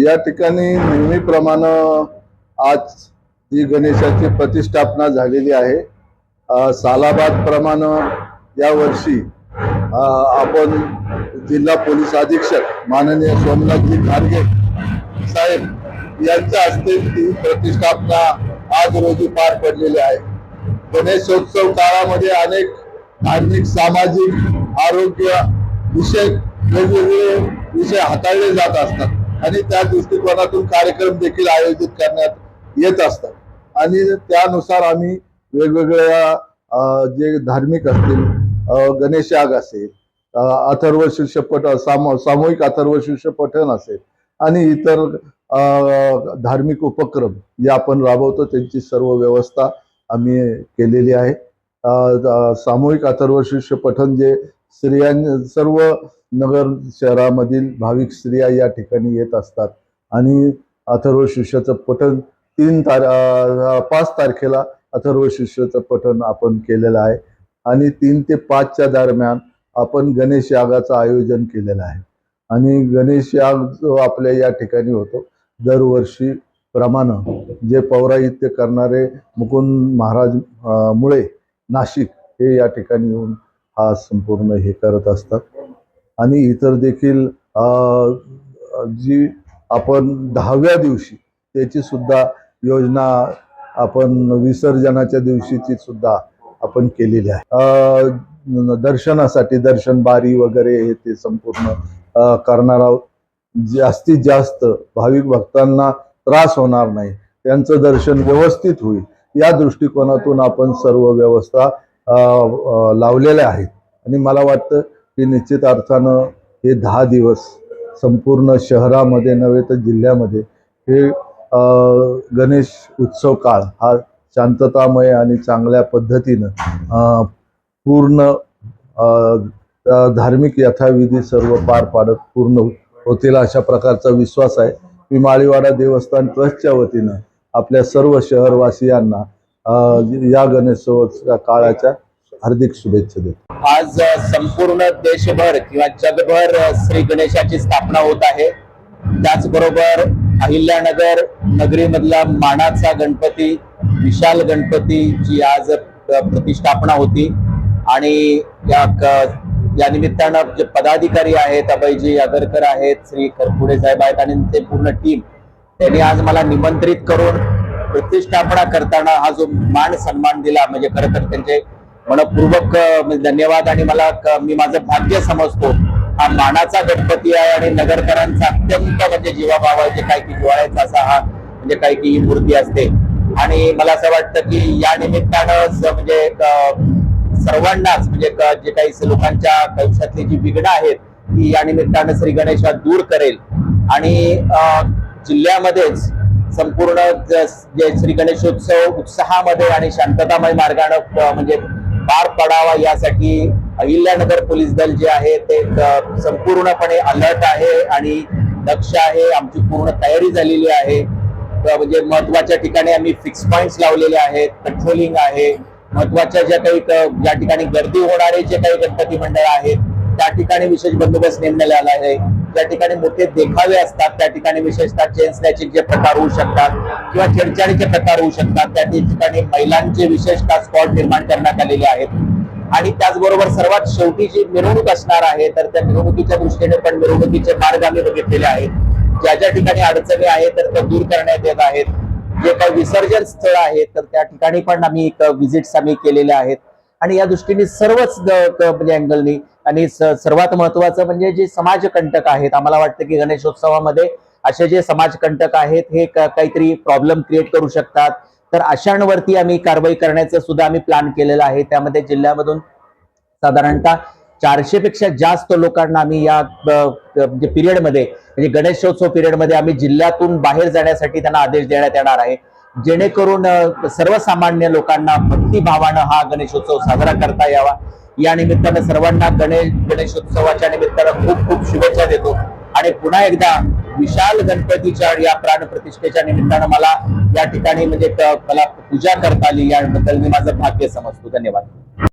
या ठिकाणी नेहमीप्रमाणे आज ही गणेशाची प्रतिष्ठापना झालेली आहे। सालाबाद प्रमाणे या वर्षी आपण जिल्हा पोलीस अधीक्षक माननीय सोमनाथजी खारगे साहेब यांच्या हस्ते ही प्रतिष्ठापना आज रोजी पार पडलेली आहे। गणेशोत्सव काळामध्ये अनेक धार्मिक, सामाजिक, आरोग्य विषयक वेगवेगळे विषय हाताळले जात असतात आणि त्या दृष्टिकोनातून कार्यक्रम देखील आयोजित करण्यात येत असतात आणि त्यानुसार आम्ही वेगवेगळ्या जे धार्मिक असतील, गणेश याग असेल, अथर्व शीर्ष सामूहिक अथर्व शीर्ष पठण असेल आणि इतर धार्मिक उपक्रम जे आपण राबवतो त्यांची सर्व व्यवस्था आम्ही केलेली आहे। सामूहिक अथर्व शीर्ष पठण जे सर्व नगर शहरामधील भाविक स्त्रिया या ठिकाणी येत असतात आणि अथर्व शीर्षाचं पठण 5 तारखेला अथर्व शीर्षाचं पठण आपण केलेलं आहे आणि 3 ते 5च्या दरम्यान आपण गणेश यागाचं आयोजन केलेलं आहे आणि गणेश याग जो आपल्या या ठिकाणी होतो दरवर्षी प्रमाणे जे पौराहित्य करणारे मुकुंद महाराज मुळे नाशिक हे या ठिकाणी येऊन हा संपूर्ण हे करत असतात आणि इतर देखील जी आपण 10व्या दिवशी त्याची सुद्धा योजना आपण विसर्जनाच्या दिवशीची सुद्धा आपण केलेली आहे। दर्शनासाठी दर्शन बारी वगैरे हे ते संपूर्ण करणार आहोत। जास्तीत जास्त भाविक भक्तांना त्रास होणार नाही, त्यांचं दर्शन व्यवस्थित होईल या दृष्टिकोनातून आपण सर्व व्यवस्था लावलेल्या आहेत आणि मला वाटतं की निश्चित अर्थानं हे 10 दिवस संपूर्ण शहरामध्ये नव्हे तर जिल्ह्यामध्ये हे गणेश उत्सव काळ हा शांततामय आणि चांगल्या पद्धतीनं पूर्ण धार्मिक यथाविधी सर्व पार पाडत पूर्ण होतील अशा प्रकारचा विश्वास आहे। मी माळीवाडा देवस्थान ट्रस्टच्या वतीनं आपल्या सर्व शहरवासियांना या गणेशोत्सव काळाच्या हार्दिक शुभेच्छा देतो। आज संपूर्ण देशभर किंवा जगभर श्री गणेशाची स्थापना होत आहे। त्याचबरोबर अहिल्यानगर नगरीमधला मानाचा गणपती विशाल गणपतीची आज प्रतिष्ठापना होती आणि या निमित्तानं जे पदाधिकारी आहेत, अभयजी आगरकर आहेत, श्री खरपुडे साहेब आहेत आणि ते पूर्ण टीम त्यांनी आज मला निमंत्रित करून प्रतिष्ठापना करताना हा जो मान सन्मान दिला म्हणजे खरं तर त्यांचे मनपूर्वक धन्यवाद आणि मी माझं भाग्य समजतो। हा मानाचा गणपती आहे आणि नगरकरांचा अत्यंत म्हणजे जीवाभावा जे काही की जिव्हाळ्याचा असा हा म्हणजे काही की ही मूर्ती असते आणि मला असं वाटतं की या निमित्तानं म्हणजे सर्वांनाच म्हणजे जे काही लोकांच्या आयुष्यातली जी विघ्न आहेत ती या निमित्तानं श्री गणेश दूर करेल आणि जिल्ह्यामध्येच संपूर्ण जे श्री गणेशोत्सव उत्साहामध्ये आणि शांततामय मार्गाने म्हणजे पार पडावा यासाठी अहिल्यानगर पोलीस दल जे आहे ते संपूर्णपणे अलर्ट आहे आणि दक्ष आहे। आमची पूर्ण तयारी झालेली आहे। म्हणजे महत्वाच्या ठिकाणी आम्ही फिक्स पॉइंट्स लावलेले आहेत, पेट्रोलिंग आहे। महत्वाच्या ज्या ठिकाणी गर्दी होणारे जे काही गणपती मंडळ आहेत त्या ठिकाणी विशेष बंदोबस्त नेमण्यात आला आहे। ज्या ठिकाणी मोठे देखावे असतात त्या ठिकाणी विशेषतः चेन स्नॅचिंगचे प्रकार होऊ शकतात किंवा छेडछाडीचे प्रकार होऊ शकतात, त्या ठिकाणी महिलांचे विशेषतः स्पॉट निर्माण करण्यात आलेले आहेत आणि त्याचबरोबर सर्वात शेवटी जी मिरवणूक असणार आहे तर त्या मिरवणुकीच्या दृष्टीने पण मिरवणुकीचे मार्ग आम्ही बघितलेले आहेत। ज्या ज्या ठिकाणी अडचणी आहेत तर त्या दूर करण्यात येत आहेत। जे काही विसर्जन स्थळ आहेत तर त्या ठिकाणी पण आम्ही विजिट्स आम्ही केलेल्या आहेत आणि या दृष्टीने सर्वच म्हणजे अँगलनी आणि सर्वात महत्वाचं म्हणजे जे समाजकंटक आहेत, आम्हाला वाटतं की गणेशोत्सवामध्ये असे जे समाजकंटक आहेत हे काहीतरी प्रॉब्लेम क्रिएट करू शकतात तर अशांवरती आम्ही कारवाई करण्याचं सुद्धा आम्ही प्लॅन केलेला आहे। त्यामध्ये जिल्ह्यामधून साधारणतः 400 पेक्षा जास्त लोकांना आम्ही या म्हणजे पिरियडमध्ये म्हणजे गणेशोत्सव पिरियडमध्ये आम्ही जिल्ह्यातून बाहेर जाण्यासाठी त्यांना आदेश देण्यात येणार आहे जेणेकरून सर्वसामान्य लोकांना भक्तिभावानं हा गणेशोत्सव साजरा करता यावा। या निमित्तानं सर्वांना गणेशोत्सवाच्या निमित्तानं खूप खूप शुभेच्छा देतो। आणि पुन्हा एकदा विशाल गणपतीच्या या प्राण प्रतिष्ठेच्या निमित्तानं मला या ठिकाणी म्हणजे मला पूजा करता आली, याबद्दल मी माझं भाग्य समजतो. धन्यवाद.